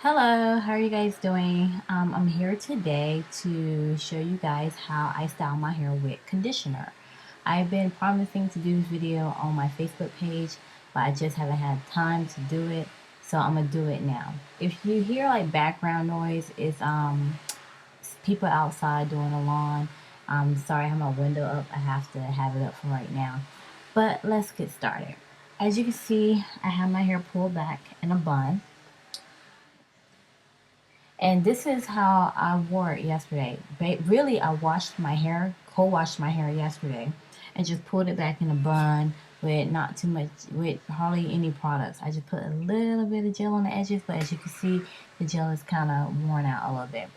Hello, how are you guys doing? I'm here today to show you guys how I style my hair with conditioner. I've been promising to do this video on my Facebook page, but I just haven't had time to do it, so I'm gonna do it now. If you hear like background noise, it's people outside doing the lawn. Sorry, I have my window up. I have to have it up for right now. But let's get started. As you can see, I have my hair pulled back in a bun. And this is how I wore it yesterday. Really, I washed my hair, co-washed my hair yesterday, and just pulled it back in a bun with not too much, with hardly any products. I just put a little bit of gel on the edges, but as you can see, the gel is kind of worn out a little bit.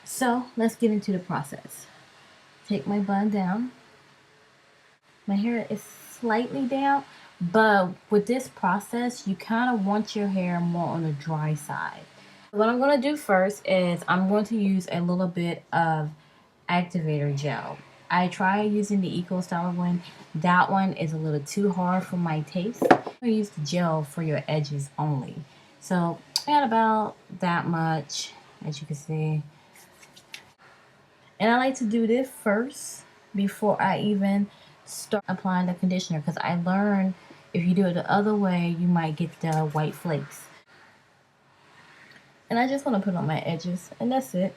So let's get into the process. Take my bun down. My hair is slightly down, but with this process, you kind of want your hair more on the dry side. What I'm going to do first is I'm going to use a little bit of activator gel. I tried using the Eco Styler one. That one is a little too hard for my taste. I'm going to use the gel for your edges only. So I got about that much, as you can see. And I like to do this first before I even start applying the conditioner, because I learned if you do it the other way, you might get the white flakes. And I just want to put on my edges, and that's it.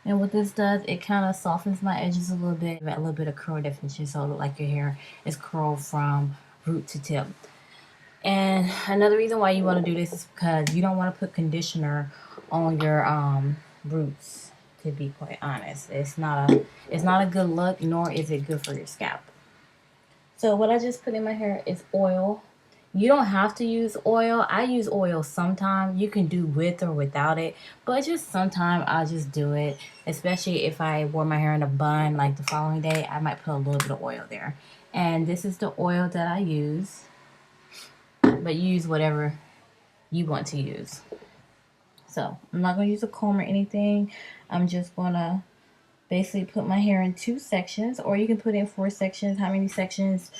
And what this does, it kind of softens my edges a little bit, a little bit of curl definition, so it looks like your hair is curled from root to tip. And another reason why you want to do this is because you don't want to put conditioner on your roots. To be quite honest, it's not a good look, nor is it good for your scalp. So what I just put in my hair is oil. You don't have to use oil. I use oil sometimes. You can do with or without it, but just sometimes I'll just do it. Especially if I wore my hair in a bun like the following day, I might put a little bit of oil there. And this is the oil that I use, but use whatever you want to use. So I'm not going to use a comb or anything. I'm just going to basically put my hair in 2 sections, or you can put in 4 sections, how many sections,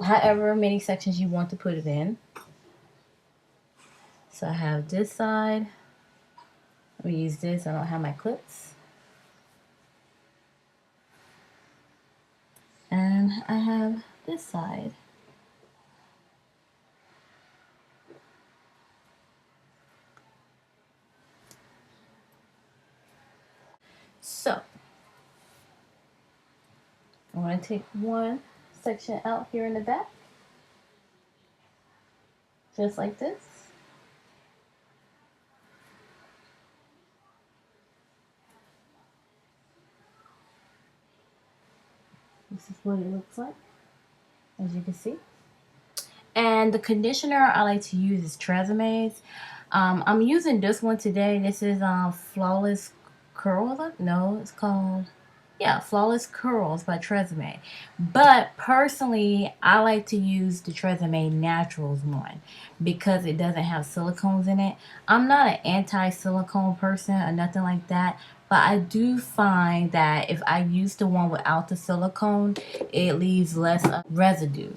however many sections you want to put it in. So I have this side. Let me use this. I don't have my clips. And I have this side. So I'm going to take one section out here in the back, just like this. This is what it looks like, as you can see. And the conditioner I like to use is Treseme's. I'm using this one today. This is Flawless Curls. No, it's called, yeah, Flawless Curls by Tresemme. But personally, I like to use the Tresemme Naturals one because it doesn't have silicones in it. I'm not an anti-silicone person or nothing like that, but I do find that if I use the one without the silicone, it leaves less residue.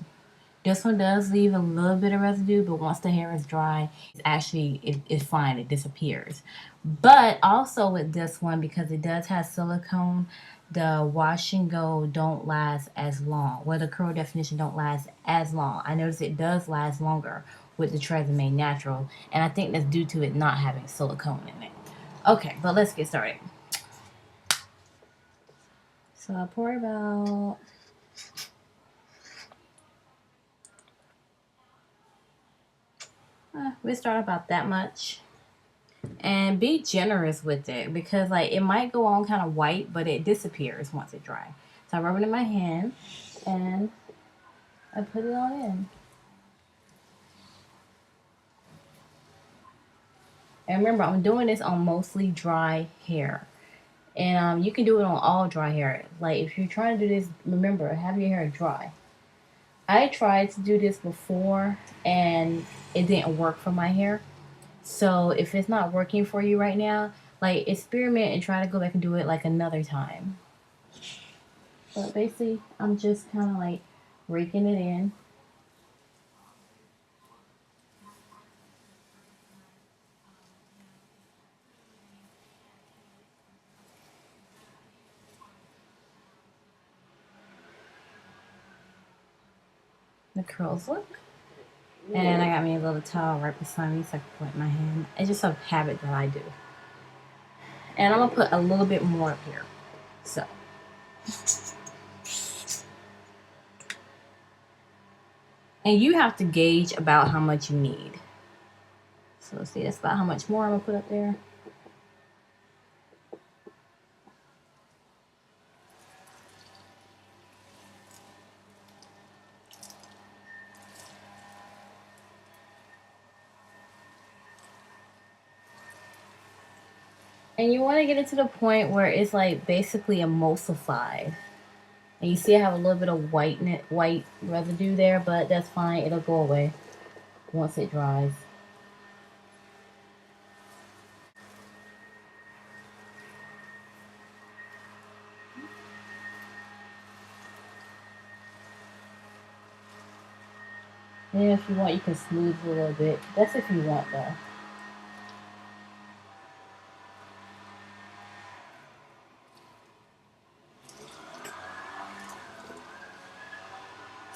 This one does leave a little bit of residue, but once the hair is dry, it's fine. It disappears. But also with this one, because it does have silicone, the wash and go don't last as long. Well, the curl definition don't last as long. I notice it does last longer with the Tresemme Natural, and I think that's due to it not having silicone in it. Okay, but let's get started. So I pour about we start about that much, and be generous with it because like it might go on kind of white, but it disappears once it dries. So I rub it in my hand and I put it on in. And remember, I'm doing this on mostly dry hair, and you can do it on all dry hair. Like if you're trying to do this, remember, have your hair dry. I tried to do this before and it didn't work for my hair. So if it's not working for you right now, like experiment and try to go back and do it like another time. But basically, I'm just kind of like raking it in. the curls look. And I got me a little towel right beside me so I can wipe my hand. It's just a habit that I do. And I'm gonna put a little bit more up here. So. And you have to gauge about how much you need. So see, that's about how much more I'm gonna put up there. And you want to get it to the point where it's like basically emulsified. And you see I have a little bit of white residue there, but that's fine. It'll go away once it dries. And if you want, you can smooth it a little bit. That's if you want, though.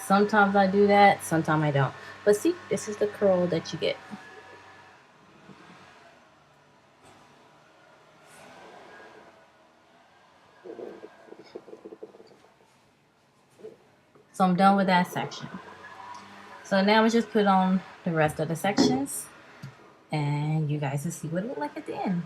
Sometimes I do that, sometimes I don't. But see, this is the curl that you get. So I'm done with that section. So now we just put on the rest of the sections, and you guys will see what it looks like at the end.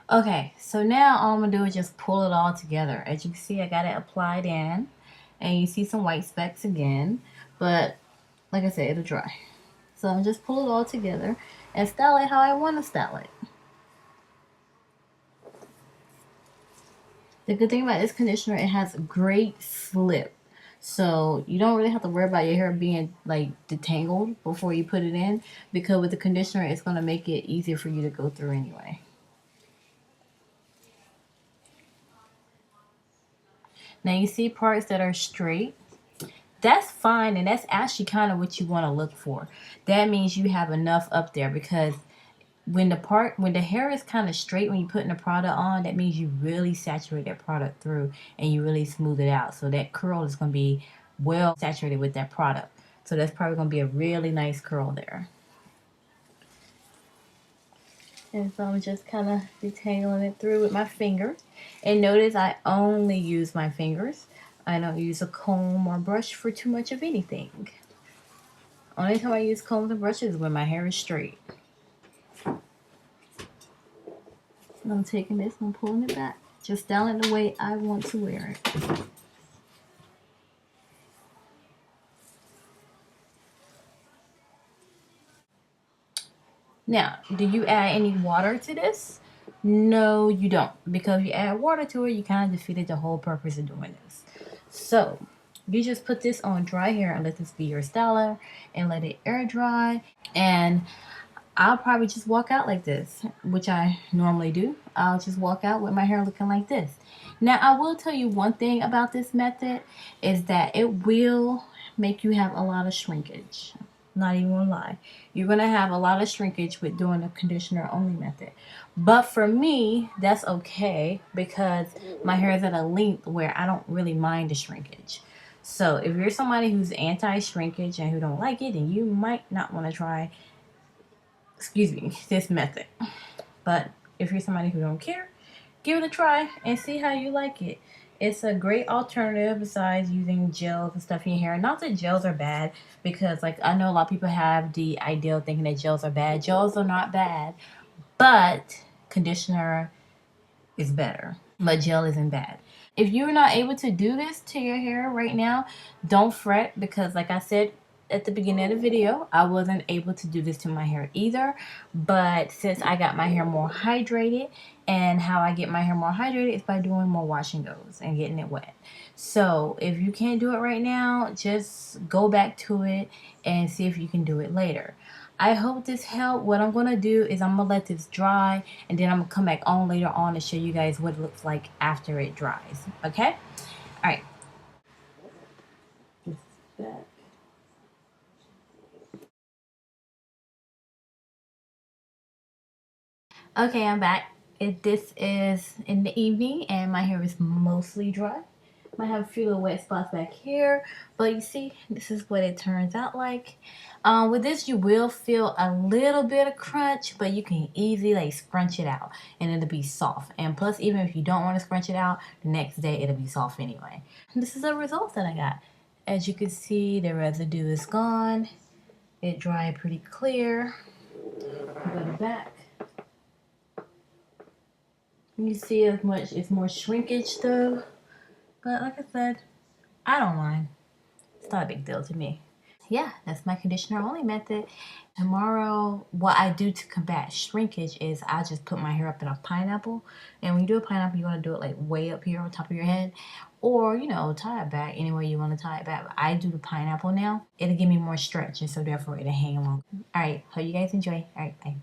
Okay, so now all I'm gonna do is just pull it all together. As you can see, I got it applied in, and you see some white specks again, but like I said, it'll dry. So I'm just pull it all together and style it how I want to style it. The good thing about this conditioner, it has great slip. So you don't really have to worry about your hair being like detangled before you put it in, because with the conditioner, it's gonna make it easier for you to go through anyway. Now you see parts that are straight. That's fine, and that's actually kind of what you want to look for. That means you have enough up there, because when the hair is kind of straight when you're putting the product on, that means you really saturate that product through and you really smooth it out. So that curl is going to be well saturated with that product. So that's probably going to be a really nice curl there. And so I'm just kind of detangling it through with my finger. And notice I only use my fingers. I don't use a comb or brush for too much of anything. Only time I use combs and brushes is when my hair is straight. And I'm taking this and pulling it back. Just styling the way I want to wear it. Now, do you add any water to this? No, you don't. Because if you add water to it, you kind of defeated the whole purpose of doing this. So, you just put this on dry hair and let this be your styler and let it air dry. And I'll probably just walk out like this, which I normally do. I'll just walk out with my hair looking like this. Now, I will tell you one thing about this method is that it will make you have a lot of shrinkage. Not even gonna lie. You're gonna have a lot of shrinkage with doing the conditioner only method. But for me, that's okay because my hair is at a length where I don't really mind the shrinkage. So if you're somebody who's anti-shrinkage and who don't like it, then you might not want to try, this method. But if you're somebody who don't care, give it a try and see how you like it. It's a great alternative besides using gels and stuff in your hair. Not that gels are bad, because like I know a lot of people have the idea of thinking that gels are bad. Gels are not bad, but conditioner is better. But gel isn't bad. If you're not able to do this to your hair right now, don't fret, because like I said at the beginning of the video, I wasn't able to do this to my hair either. But since I got my hair more hydrated, and how I get my hair more hydrated is by doing more wash and goes and getting it wet. So if you can't do it right now, just go back to it and see if you can do it later. I hope this helped. What I'm going to do is I'm going to let this dry, and then I'm going to come back on later on to show you guys what it looks like after it dries. Okay? All right. This is back. Okay, I'm back. This is in the evening, and my hair is mostly dry. Might have a few little wet spots back here, but you see, this is what it turns out like. With this, you will feel a little bit of crunch, but you can easily like scrunch it out, and it'll be soft. And plus, even if you don't want to scrunch it out, the next day it'll be soft anyway. This is the result that I got. As you can see, the residue is gone. It dried pretty clear. Go to back. You see as much, it's more shrinkage though. But like I said, I don't mind. It's not a big deal to me. Yeah, that's my conditioner only method. Tomorrow, what I do to combat shrinkage is I just put my hair up in a pineapple. And when you do a pineapple, you want to do it like way up here on top of your head. Or, you know, tie it back any way you want to tie it back. But I do the pineapple now. It'll give me more stretch, and so therefore it'll hang longer. All right, hope you guys enjoy. All right, bye.